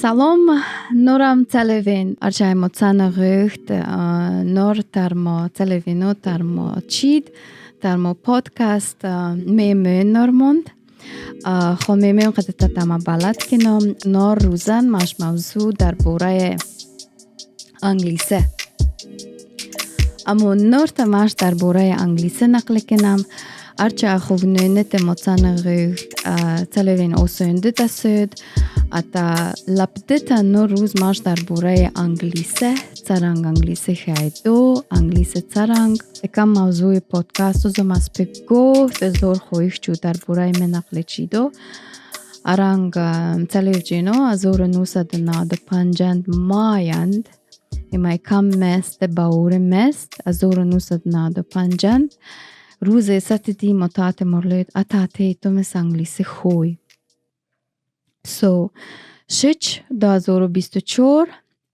Salom, noram televin archai mocana rucht, nor tarmo televino tarmo chid, tarmo podcast meme normond. خميمه قد تتم بلد کنم نار ruzand مش موضوع در باره انگلیسه اما نار تماش در باره انگلیسه نقل کنم ارچه خوگنونه تموتان غیغ تلوین اوسونده تسود اتا لبدتا نور روز ماش در باره انگلیسه ترنگ انگلیسی kheidoi انگلیسی ترنگ اکم موضوع پودکاست زم از بگو تزور خویش چو در باره من Anglicii دو ارنگ تلویجینو از اور 995 مایند اما کم مست باور مست از اور 995 روز ستدی متات مرلید اتاتی تو مس انگلیسی خوی شش 2024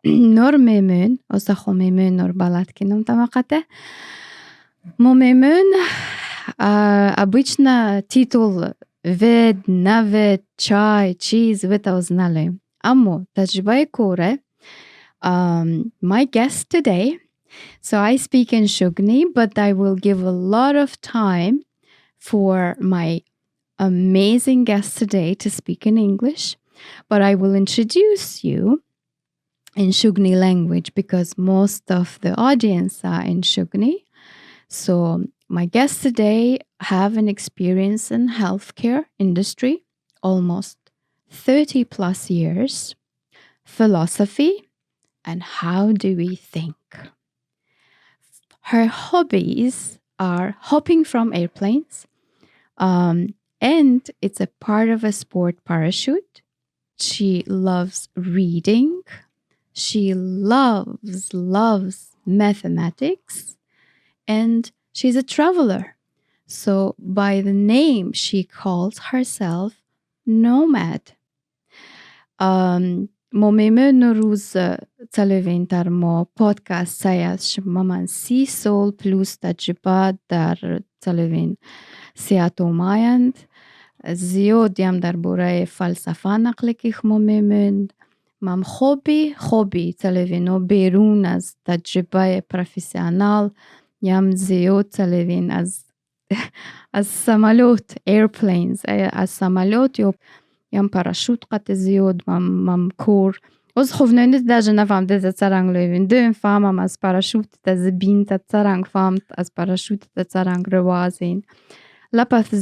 نور میمون از خو میمون نور بلد کنم تماقته میمون обычно титул вед навет чай чиз витаузнали اما تجربه کوره my guest today. So I speak in Shugni, but I will give a lot of time for my amazing guest today to speak in English. But I will introduce you in Shugni language because most of the audience are in Shugni. So my guests today have an experience in healthcare industry, almost 30 plus years, philosophy, and how do we think. Her hobbies are hopping from airplanes, and it's a part of a sport parachute. She loves reading. She loves mathematics, and she's a traveler. So by the name, she calls herself Nomad. مممن روز تلوین در ما پادکست سایش من 30 سال پلوس تجربه در تلوین سیاتو مایند زیادیم در باره فلسفه نقل که مممن من خوبی تلوینو بیرون از تجربه پروفیسیونال یم زیاد تلوین از سمالوت airplanes از سمالوت یم پاراشوت قط زیاد مم کور از خوفننده داج نفهم ده ترانگ لوین دو فهمم از پاراشوت تزبین ترانگ فهمت از پاراشوت ترانگ روازین لپث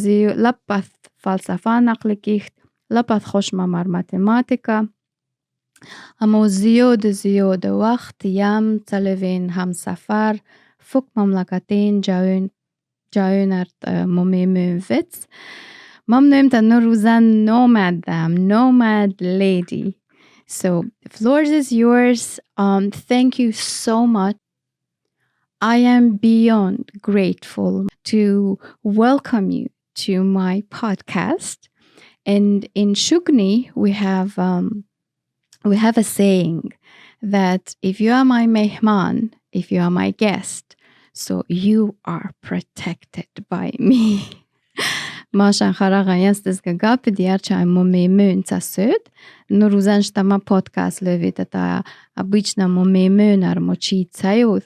فلسفه نقل کیخت لپث خوش ممر ماتماتیکا اما زیاد وقت یم تلوین هم سفر فوق مملکتین جاون ارد ممیمون ویتس Mom named no ruzand nomad lady. So the floor is yours. Thank you so much. I am beyond grateful to welcome you to my podcast. And in Shugni, we have a saying that if you are my mehman, if you are my guest, so you are protected by me. ماشان خراغا یستز گاپ دیار چای ممیمون تسود نروزن شتما پادکست لویت تا обычно ممیمون ارمو چی تایوث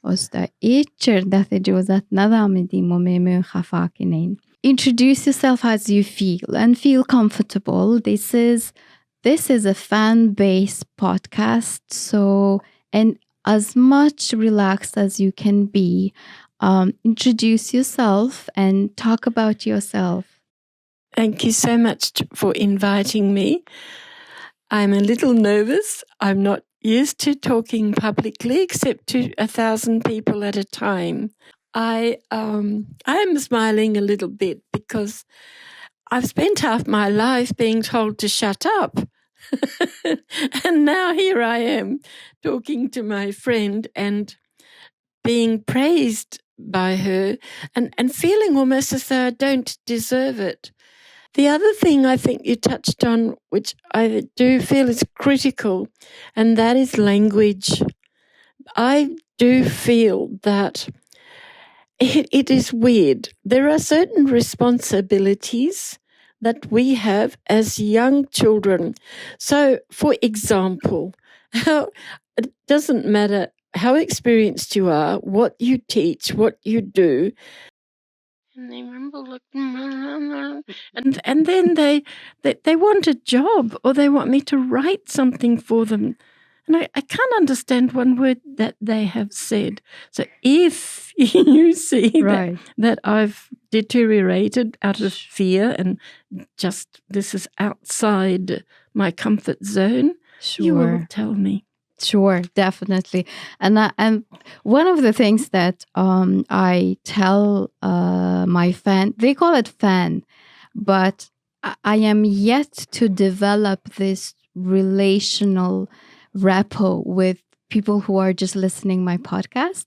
استا ایچر دست جوزت ندامیدی ممیمون خفا کنین. Introduce yourself as you feel and feel comfortable. This is a fan-based podcast, so and as much relaxed as you can be. Introduce yourself and talk about yourself. Thank you so much for inviting me. I'm a little nervous. I'm not used to talking publicly except to 1,000 people at a time. I am smiling a little bit because I've spent half my life being told to shut up. And now here I am talking to my friend and being praised by her and feeling almost as though I don't deserve it. The other thing I think you touched on, which I do feel is critical, and that is language. I do feel that it is weird. There are certain responsibilities that we have as young children. So, for example, it doesn't matter how experienced you are, what you teach, what you do. And they remember, and then they want a job, or they want me to write something for them. And I can't understand one word that they have said. So if you see that I've deteriorated out of fear and just this is outside my comfort zone, you will tell me. Sure, definitely. And one of the things that I tell my fan, they call it fan, but I am yet to develop this relational rapport with people who are just listening my podcast,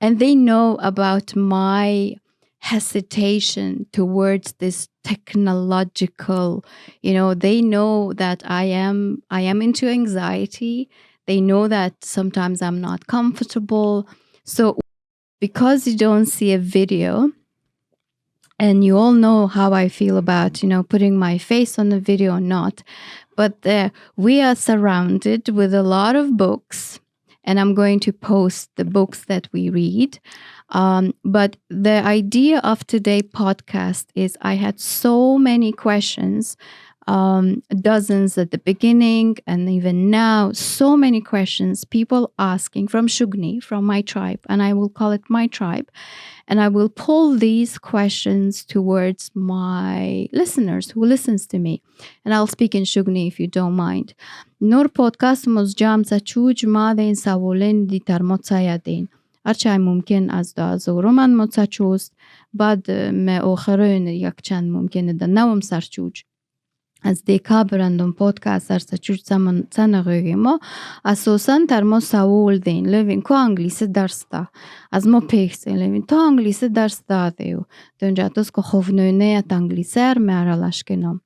and they know about my hesitation towards this technological, they know that I am into anxiety. They know that sometimes I'm not comfortable. So because you don't see a video, and you all know how I feel about, putting my face on the video or not, but we are surrounded with a lot of books, and I'm going to post the books that we read. But the idea of today's podcast is I had so many questions, dozens at the beginning and even now, so many questions, people asking from Shugni, from my tribe, and I will call it my tribe. And I will pull these questions towards my listeners who listens to me. And I'll speak in Shugni if you don't mind. Nor podcast مزجام تشوج ما دين سوالين دي ترمتسايدين. أرچای ممکن از دازورمان متساچوست بعد ما آخرین یک چند ممکنه ده نوم سرچوج. از دیکا برندم پودکاست سرچوج سنگوی ما اساساً در ما سوال دین لوین کو انگلیسی درس دا از ما پیخ لوین تو انگلیسی درس داده و دونجا دوست که خوفنونه ات انگلیسر میارالش کنم.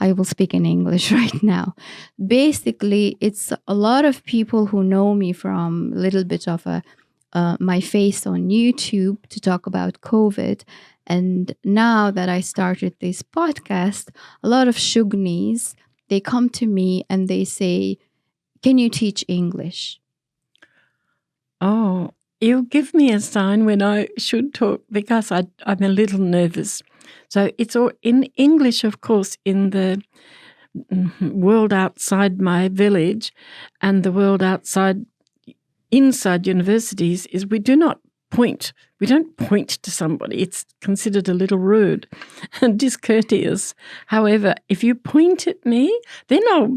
I will speak in English right now. Basically, it's a lot of people who know me from a little bit of my face on YouTube to talk about COVID. And now that I started this podcast, a lot of Shugnis, they come to me and they say, can you teach English? Oh, you give me a sign when I should talk, because I'm a little nervous. So it's all in English, of course, in the world outside my village and the world inside universities is we don't point to somebody. It's considered a little rude and discourteous. However, if you point at me, then I'll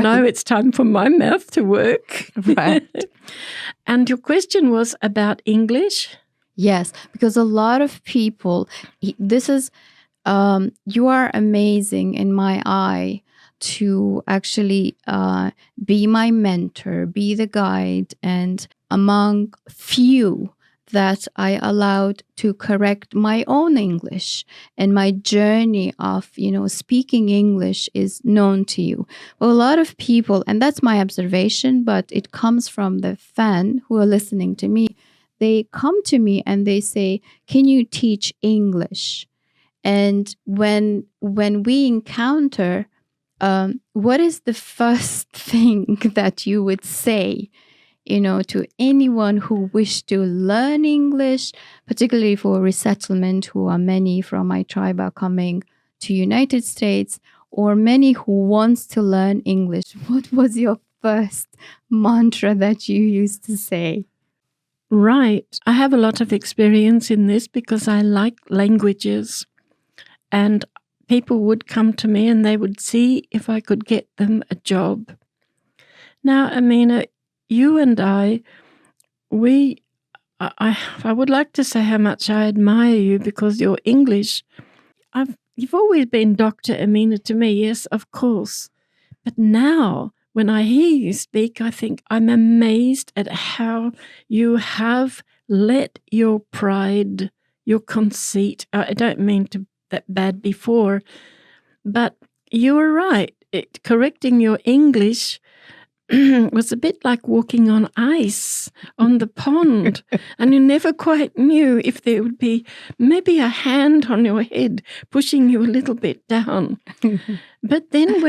know it's time for my mouth to work. Right. And your question was about English? Yes, because a lot of people, this is, you are amazing in my eye to actually be my mentor, be the guide, and among few that I allowed to correct my own English, and my journey of, speaking English is known to you. Well, a lot of people, and that's my observation, but it comes from the fan who are listening to me. They come to me and they say, can you teach English? And when we encounter, what is the first thing that you would say, to anyone who wish to learn English, particularly for resettlement, who are many from my tribe are coming to United States, or many who wants to learn English? What was your first mantra that you used to say? Right. I have a lot of experience in this because I like languages, and people would come to me and they would see if I could get them a job. Now, Amina, you and I would like to say how much I admire you because your English, you've always been Dr. Amina to me, yes, of course. But now, when I hear you speak, I think I'm amazed at how you have let your pride, your conceit, I don't mean to that bad before, but you were right. Correcting your English was a bit like walking on ice on the pond, and you never quite knew if there would be maybe a hand on your head pushing you a little bit down. But then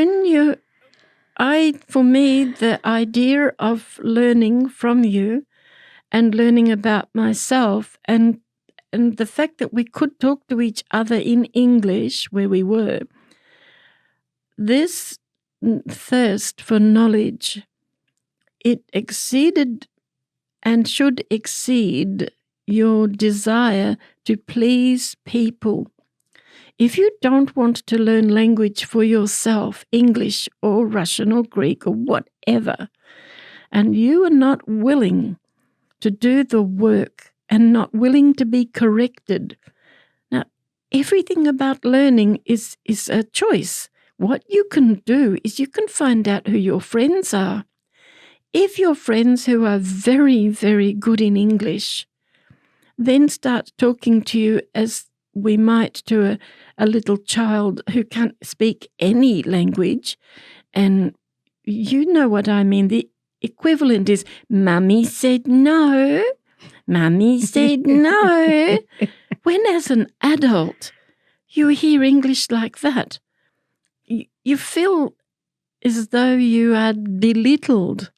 for me, the idea of learning from you and learning about myself and the fact that we could talk to each other in English where we were, this thirst for knowledge, it exceeded and should exceed your desire to please people. If you don't want to learn language for yourself, English or Russian or Greek or whatever, and you are not willing to do the work and not willing to be corrected, now everything about learning is a choice. What you can do is you can find out who your friends are. If your friends who are very, very good in English then start talking to you as we might to a little child who can't speak any language, and you know what I mean. The equivalent is, Mummy said no, Mummy said no. When as an adult you hear English like that, you feel as though you are belittled,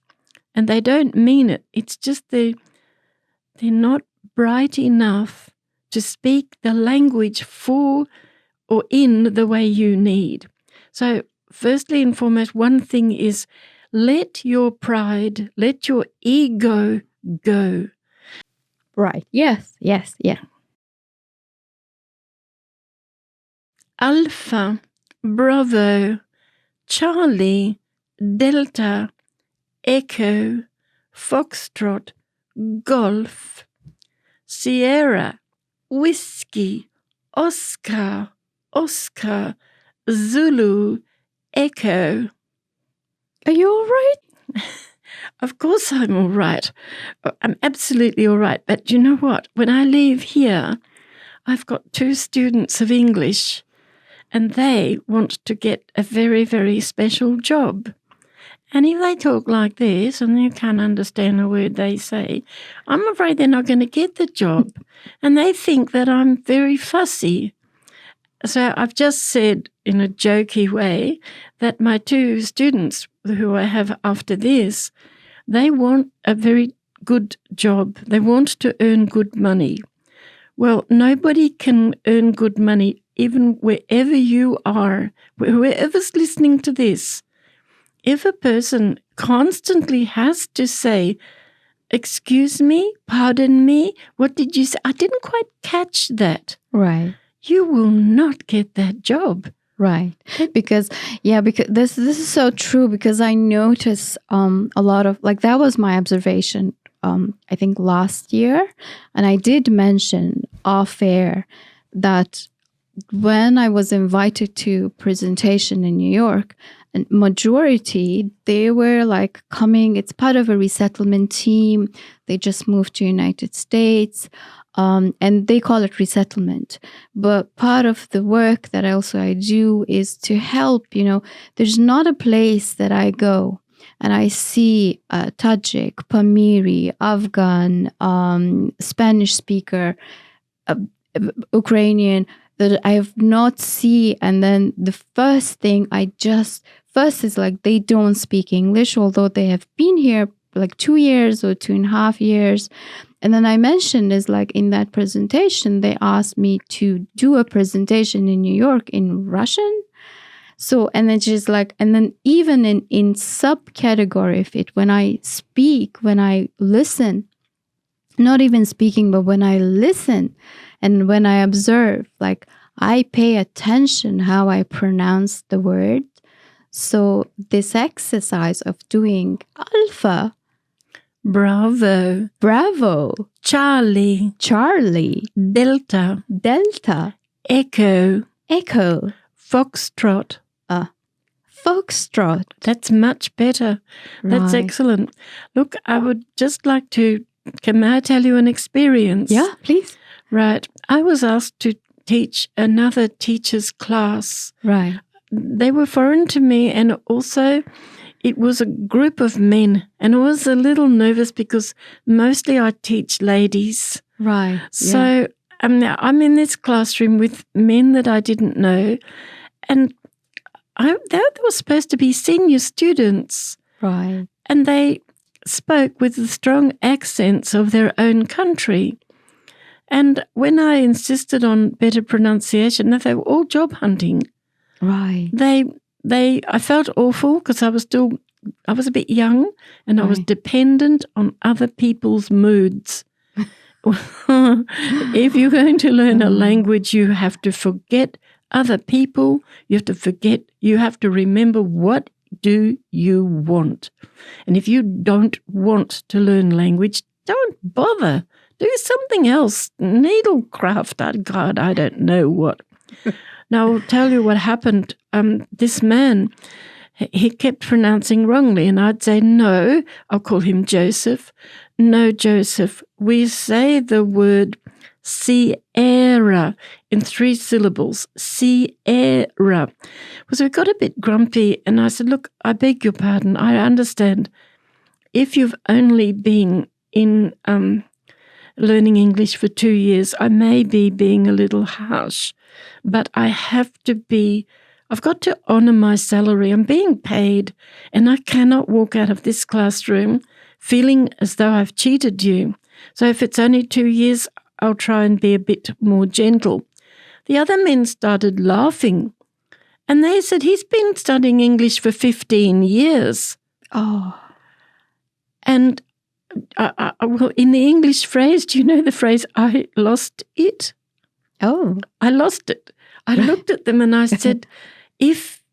and they don't mean it. It's just they're not bright enough to speak the language for or in the way you need. So firstly and foremost, one thing is let your pride, let your ego go. Right. Yes. Yeah. Alpha, Bravo, Charlie, Delta, Echo, Foxtrot, Golf, Sierra, Whiskey, Oscar, Zulu, Echo. Are you all right? Of course I'm all right. I'm absolutely all right. But you know what? When I leave here, I've got 2 students of English, and they want to get a very, very special job. And if they talk like this and you can't understand a word they say, I'm afraid they're not going to get the job. And they think that I'm very fussy. So I've just said in a jokey way that my 2 students who I have after this, they want a very good job. They want to earn good money. Well, nobody can earn good money even wherever you are, whoever's listening to this. If a person constantly has to say, excuse me, pardon me, what did you say? I didn't quite catch that. Right. You will not get that job. Right. Because this is so true, because I notice a lot of, like, that was my observation, I think last year. And I did mention off air that when I was invited to presentation in New York, and majority, they were like coming, it's part of a resettlement team. They just moved to United States, and they call it resettlement. But part of the work that I do is to help, there's not a place that I go and I see a Tajik, Pamiri, Afghan, Spanish speaker, Ukrainian, that I have not seen. And then the first thing first is like, they don't speak English, although they have been here like 2 years or 2.5 years. And then I mentioned is like in that presentation, they asked me to do a presentation in New York in Russian. So, and then just like, and then even in subcategory of it, when I speak, when I listen, not even speaking, but when I listen and when I observe, like I pay attention how I pronounce the word. So this exercise of doing Alpha, Bravo, Charlie, Delta, Echo, Foxtrot. Foxtrot. That's much better. That's Right. excellent. Look, I would just like to, can I tell you an experience? Yeah, please. Right. I was asked to teach another teacher's class. Right. They were foreign to me, and also it was a group of men, and I was a little nervous because mostly I teach ladies. Right. So I'm in this classroom with men that I didn't know, and they were supposed to be senior students. Right. And they spoke with the strong accents of their own country. And when I insisted on better pronunciation, they were all job hunting. Right. I felt awful because I was a bit young, and I was dependent on other people's moods. If you're going to learn a language, you have to forget other people. You have to remember what do you want. And if you don't want to learn language, don't bother. Do something else. Needlecraft. God, I don't know what. Now, I'll tell you what happened. This man, he kept pronouncing wrongly, and I'd say, no, I'll call him Joseph. No, Joseph, we say the word Sierra in 3 syllables. Sierra. So we got a bit grumpy, and I said, look, I beg your pardon. I understand. If you've only been in learning English for 2 years, I may be being a little harsh, but I've got to honor my salary. I'm being paid, and I cannot walk out of this classroom feeling as though I've cheated you. So if it's only 2 years, I'll try and be a bit more gentle. The other men started laughing, and they said, he's been studying English for 15 years. Oh. And well, in the English phrase, do you know the phrase, I lost it? Oh. I lost it. I looked at them and I said, if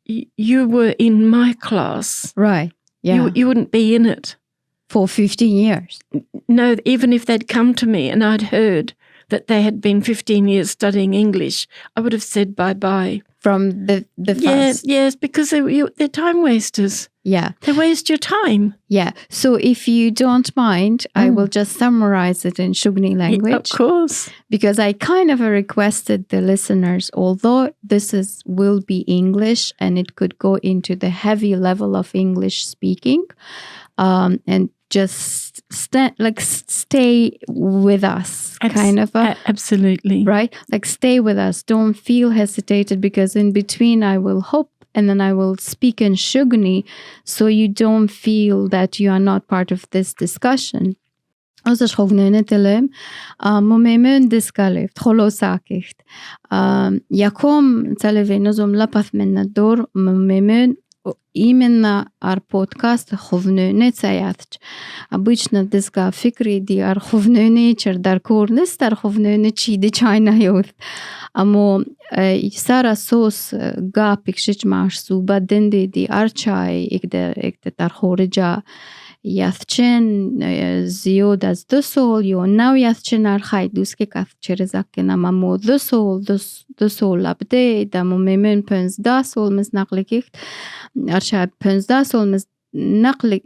you were in my class, right, you wouldn't be in it. For 15 years? No, even if they'd come to me and I'd heard that they had been 15 years studying English, I would have said bye-bye. From the first? Yes, because they're time wasters. Yeah. They waste your time. Yeah. So if you don't mind, I will just summarize it in Shugni language. Of course. Because I kind of requested the listeners, although this will be English and it could go into the heavy level of English speaking, and just stay with us, kind of. Absolutely. Right? Like stay with us. Don't feel hesitated, because in between I will hop and then I will speak in Shugni, so you don't feel that you are not part of this discussion. Also Shugnoni telem, momemön diskaleft, holosakicht. Yakom televinozum lapath minna dor momemön именно ар подкаст ховнöne цаятч. Обычно дизга фикри ди ар ховнöne чер дар корнес дар ховнöne чиди чайна юth. Амо сара сос га пикшич маш суба денди ди ар чай ekde дар хориҷа яthchen зиёд аз 2 сол ё нав яthchen ар хайдус ки каф черезак кенам амо 2 сол абде дамо мемен 15 сол мис нақликихт арша 15 сол мис نقل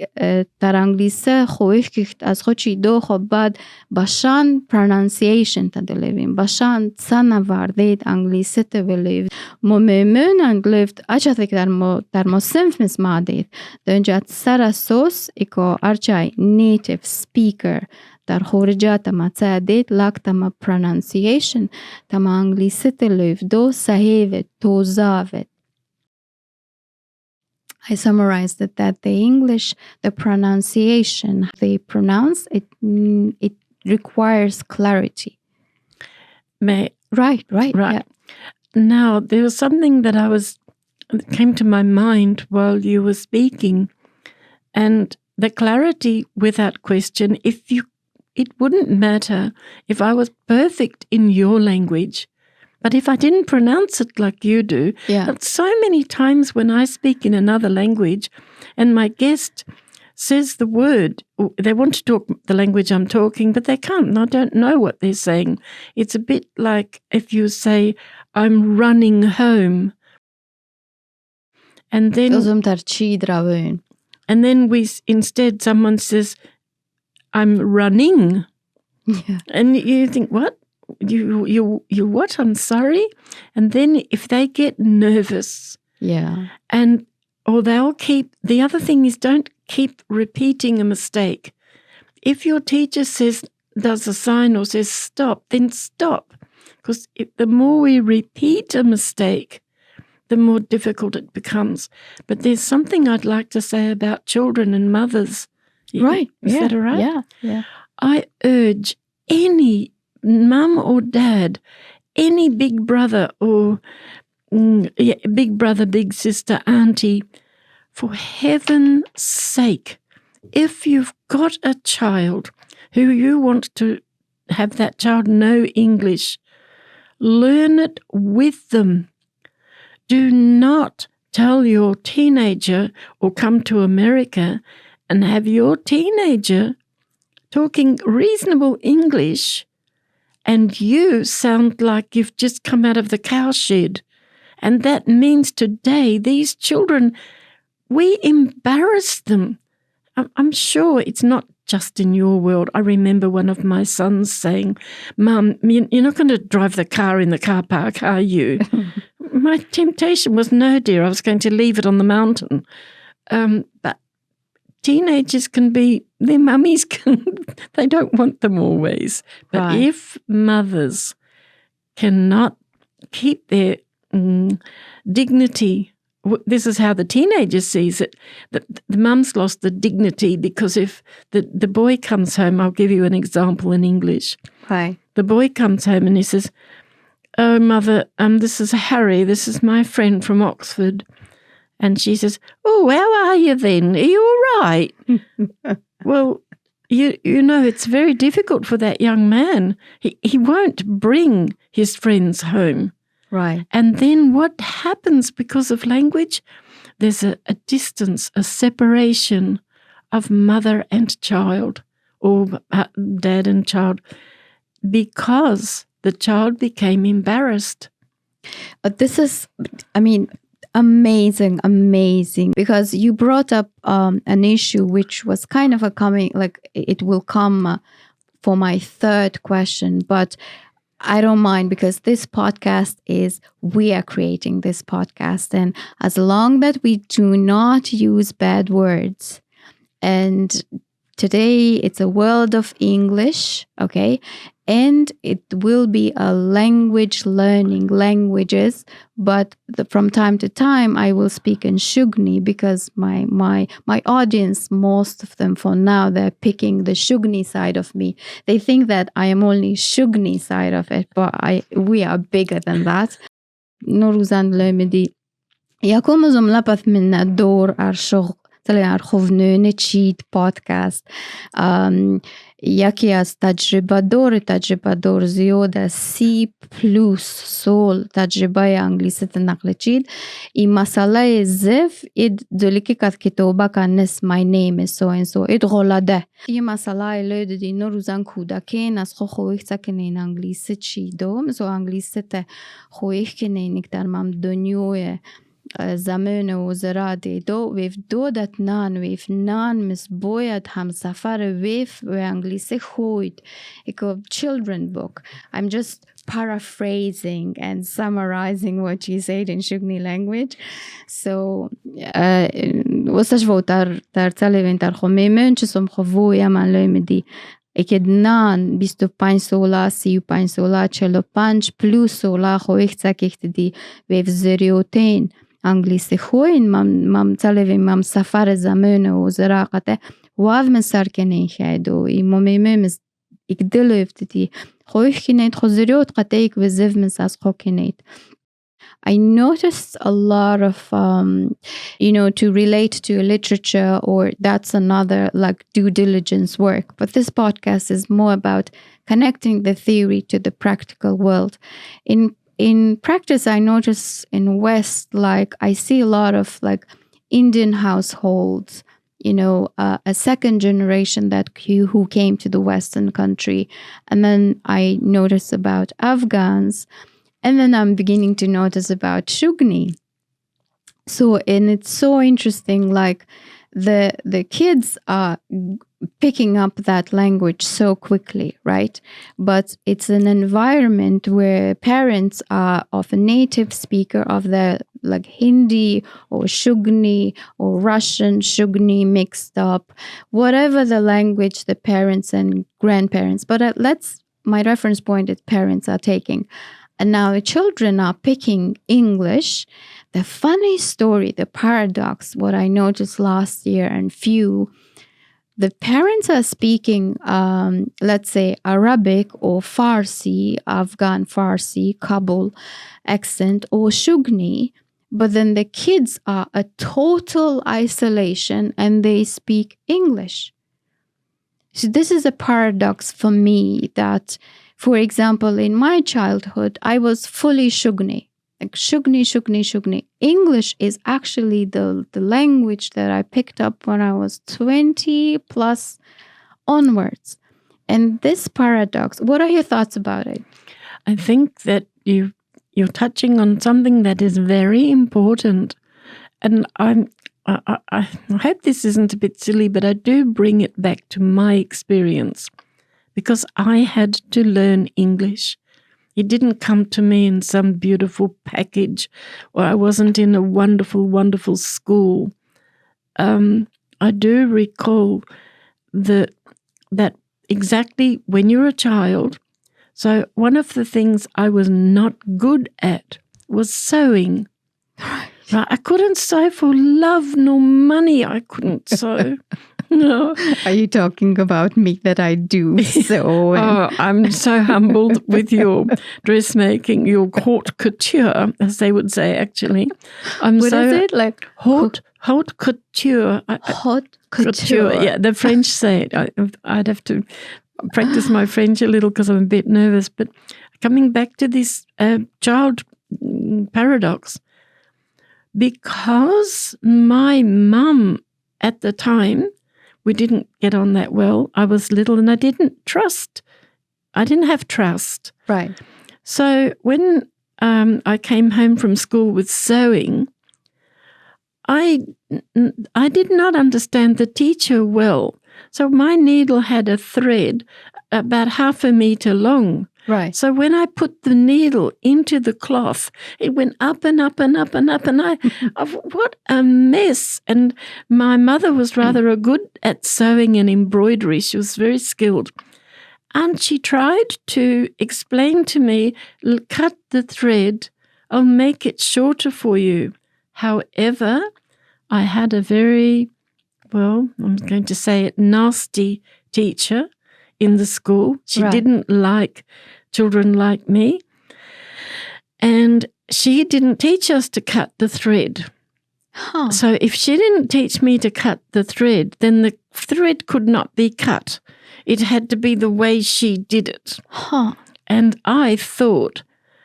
در انگلیسی خویش کشت از خودی دو خب بعد باشن pronunciation تدلیویم باشن سنا وردید انگلیسی تدلیو مممن انگلیفت اچه که در ما سنف مس مادید دنجات سر سوس ایکو ارچای native speaker در خارجات ما تعدید لک تما pronunciation تما انگلیسی تدلیو دو صحیح توزاوید. I summarized that the English, the pronunciation, they pronounce it requires clarity. Right. Yeah. Now, there was something that came to my mind while you were speaking, and the clarity without question, it wouldn't matter if I was perfect in your language. But if I didn't pronounce it like you do, so many times when I speak in another language and my guest says the word, they want to talk the language I'm talking, but they can't, and I don't know what they're saying. It's a bit like if you say, I'm running home. And then instead someone says, I'm running. Yeah. And you think, what? You what? I'm sorry. And then if they get nervous, and or they'll keep, the other thing is don't keep repeating a mistake. If your teacher does a sign or says stop, then stop. Because the more we repeat a mistake, the more difficult it becomes. But there's something I'd like to say about children and mothers. Right. Is that all right? Yeah. I urge any mum or dad, any big brother or big brother, big sister, auntie, for heaven's sake, if you've got a child who you want to have that child know English, learn it with them. Do not tell your teenager or come to America and have your teenager talking reasonable English and you sound like you've just come out of the cowshed. And that means today these children, we embarrass them. I'm sure it's not just in your world. I remember one of my sons saying, "Mum, you're not going to drive the car in the car park, are you?" My temptation was, no, dear, I was going to leave it on the mountain. But teenagers can be, their mummies they don't want them always. But Right. if mothers cannot keep their dignity, this is how the teenager sees it. The mum's lost the dignity because if the boy comes home, I'll give you an example in English. Right. The boy comes home and he says, "Oh, mother, this is Harry. This is my friend from Oxford." And she says, "Oh, how are you then? Are you all right?" Well, you know, it's very difficult for that young man. He won't bring his friends home. Right. And then what happens because of language? There's a distance, a separation of mother and child or dad and child because the child became embarrassed. This is, amazing, because you brought up an issue which was kind of it will come for my third question, but I don't mind because this podcast we are creating this podcast, and as long that we do not use bad words, and today it's a world of English, okay, and it will be a language learning languages, but from time to time I will speak in Shugni because my audience, most of them for now, they're picking the Shugni side of me. They think that I am only Shugni side of it, but we are bigger than that. رuzand لمدي يكون ملبث من الدور الشغل تلي خفنون تشيد بودكاست یکی از تجربه دور زیاده C+ سول تجربه انگلیسی نقل چید این مسئله زف اید دلیکی کت kitobaki نس my name is so and so اید غلاده این مسئله لید دینو روزن کودکین از خویخ تکنین انگلیسی چیدو مثل انگلیسی ته خویخ کنین اکتر مم دنیوی زمان و زراده ویف دودت نان ویف نان مس باید هم سفر ویف و انگلیسی خوید اکو children book. I'm just paraphrasing and summarizing what you said in Shugni language. So وستش فو تر تلوین تر خو میمون چسم خو وو یمن لومدی اکید نان 25 سولا 35 سولا 45 پلوس سولا خو ایخت دی ویف زریوتین انگلیسی خوین مم تلوین مم سفر زمان و زراقته واو من سرکنه خیدو ای ممیمه ایک دلو افتدی خویخ کنید خو زریوت قطعه ایک وزیف من ساز خو کنید. I noticed a lot of, to relate to literature, or that's another like due diligence work. But this podcast is more about connecting the theory to the practical world. In practice, I notice in West, like I see a lot of like Indian households, a second generation who came to the Western country. And then I notice about Afghans. And then I'm beginning to notice about Shugni. So, and it's so interesting, like the kids are picking up that language so quickly, right? But it's an environment where parents are of a native speaker of the like Hindi or Shugni or Russian Shugni mixed up, whatever the language the parents and grandparents. But my reference point is parents are taking. And now the children are picking English. The funny story, the paradox, what I noticed last year and the parents are speaking, let's say, Arabic or Farsi, Afghan Farsi, Kabul accent, or Shugni, but then the kids are a total isolation and they speak English. So this is a paradox for me that, for example, in my childhood, I was fully Shugni. Like Shugni. English is actually the language that I picked up when I was 20 plus onwards. And this paradox, what are your thoughts about it? I think that you're touching on something that is very important. And I hope this isn't a bit silly, but I do bring it back to my experience because I had to learn English. It didn't come to me in some beautiful package, or I wasn't in a wonderful, wonderful school. I do recall that exactly when you're a child. So one of the things I was not good at was sewing. Right. I couldn't sew for love nor money. I couldn't sew. No. Are you talking about me that I do sew? Oh, I'm so humbled with your dressmaking, your haute couture, as they would say, actually. What is it? Like haute couture. Haute couture. Yeah, the French say it. I'd have to practice my French a little because I'm a bit nervous. But coming back to this child paradox, because my mum at the time, we didn't get on that well. I was little and I didn't have trust. Right. So when I came home from school with sewing, I did not understand the teacher well. So my needle had a thread about 1/2 meter long. Right. So when I put the needle into the cloth, it went up and up and up and up, and what a mess. And my mother was rather good at sewing and embroidery. She was very skilled. And she tried to explain to me, cut the thread, I'll make it shorter for you. However, I had a very, well, I'm going to say it, nasty teacher in the school. She didn't like children like me. And she didn't teach us to cut the thread. Huh. So if she didn't teach me to cut the thread, then the thread could not be cut. It had to be the way she did it. Huh. And I thought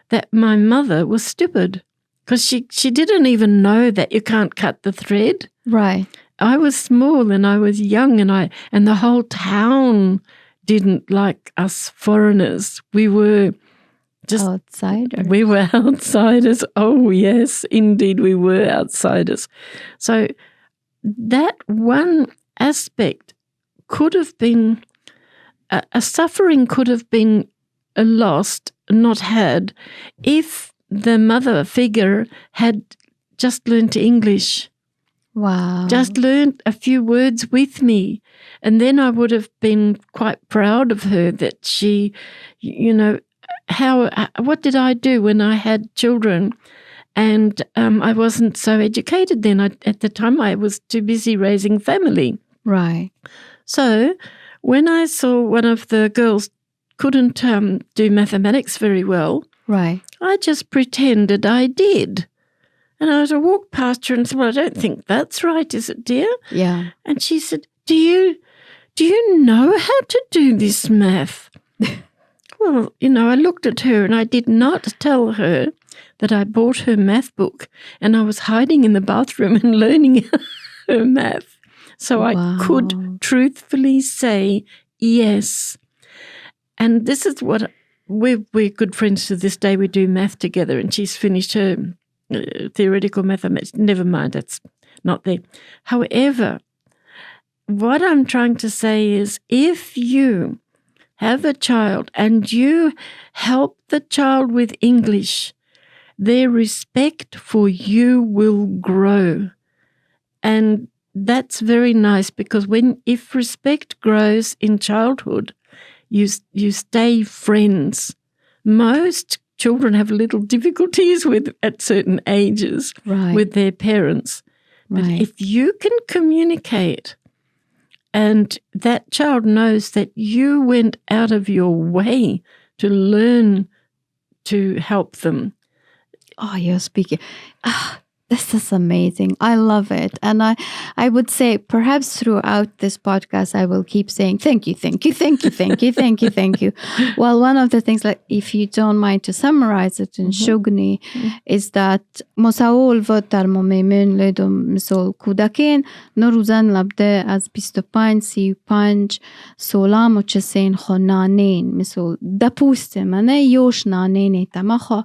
that my mother was stupid because she didn't even know that you can't cut the thread. Right. I was small and I was young and the whole town didn't like us foreigners. We were just outsiders. We were outsiders. Oh, yes, indeed, we were outsiders. So that one aspect could have been a suffering could have been lost, not had, if the mother figure had just learned English. Wow. Just learned a few words with me. And then I would have been quite proud of her that she, what did I do when I had children? And I wasn't so educated then. At the time, I was too busy raising family. Right. So when I saw one of the girls couldn't do mathematics very well, right, I just pretended I did. And I would walk past her and said, well, I don't think that's right, is it, dear? Yeah. And she said, do you know how to do this math? Well, I looked at her and I did not tell her that I bought her math book and I was hiding in the bathroom and learning her math. So wow. I could truthfully say yes. And this is what we're good friends to this day. We do math together and she's finished her theoretical mathematics. Never mind, that's not there. However, what I'm trying to say is, if you have a child and you help the child with English, their respect for you will grow. And that's very nice, because if respect grows in childhood, you stay friends. Most children have little difficulties at certain ages with their parents. But if you can communicate and that child knows that you went out of your way to learn to help them. Oh, you're speaking. This is amazing. I love it. And I would say perhaps throughout this podcast, I will keep saying, thank you, thank you, thank you, thank you, thank you, thank you. Well, one of the things, like, if you don't mind to summarize it in Shugni, is that مساول و در ممیمن لیدم مثل کودکین نروزن لبده از 25 35 سولام و چسین خو نانین مثل دپوست منه یوش نانین تمخو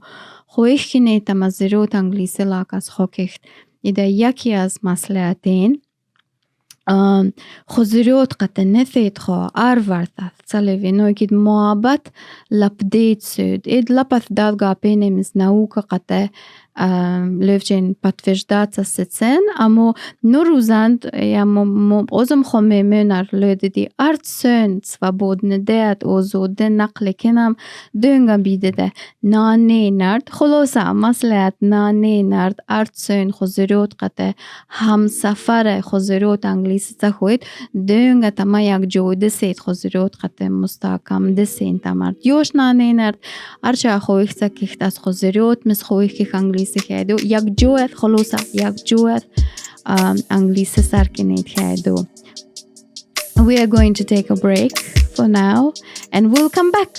خویشی نیتم از زیروت انگلیسی لاکس خوکیخت. ایده یکی از مسئلهاتین خزیروت قطع نثید خو ارورتت سلیوی نوکید محبت لپدید سود. اید لپت دادگاه پینیمیز نوک قطع لفجین پتفجدات سسن اما نروزند یا اوزم خو میمونر لودی ارت سن svobodne det och så det naqlikenam dönga bidede nane nard خلاصه مسئله nane nard ارت سن خزیروت قطع همسفر خزیروت انگلیسی تخوید dönga تما یک جوده سید خزیروت قطع مستحکم دسین تمرد یوش nane nard ارچه خویخ سکیخت از خزیروت مس خویخ که انگلیسی kheidoi یک جوه خلاصه یک جوه انگلیسی سرکنید kheidoi. We are going to take a break for now and we'll come back.